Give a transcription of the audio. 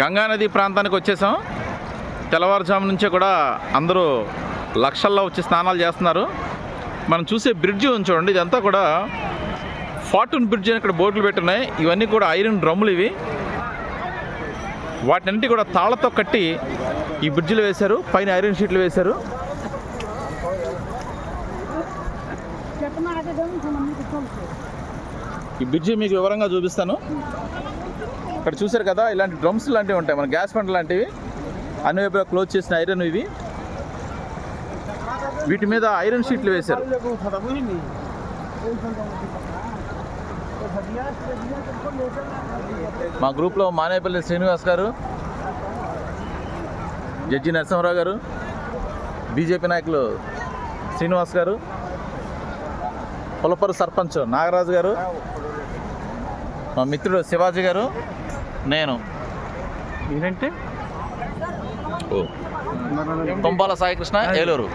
గంగానది ప్రాంతానికి వచ్చేసాం. తెల్లవారుజాము నుంచే కూడా అందరూ లక్షల్లో వచ్చి స్నానాలు చేస్తున్నారు. మనం చూసే బ్రిడ్జి చూడండి, ఇదంతా కూడా ఫార్టూన్ బ్రిడ్జ్ అని ఇక్కడ బోర్డులు పెట్టున్నాయి. ఇవన్నీ కూడా ఐరన్ డ్రమ్ములు ఇవి. వాటినంటి కూడా తాళ్లతో కట్టి ఈ బ్రిడ్జిలు వేశారు, పైన ఐరన్ షీట్లు వేశారు. ఈ బ్రిడ్జి మీకు వివరంగా చూపిస్తాను. ఇక్కడ చూశారు కదా, ఇలాంటి డ్రమ్స్ లాంటివి ఉంటాయి, మన గ్యాస్ బండ్ లాంటివి, అన్ని వైపులా క్లోజ్ చేసిన ఐరన్ ఇవి. వీటి మీద ఐరన్ షీట్లు వేశారు. మా గ్రూప్లో మానేపల్లి శ్రీనివాస్ గారు, జడ్జి నరసింహరావు గారు, బీజేపీ నాయకులు శ్రీనివాస్ గారు, పులపరు సర్పంచ్ నాగరాజు గారు, మా మిత్రుడు శివాజీ గారు, నేను ఏంటంటే తొంబాల సాయికృష్ణ, ఏలూరు.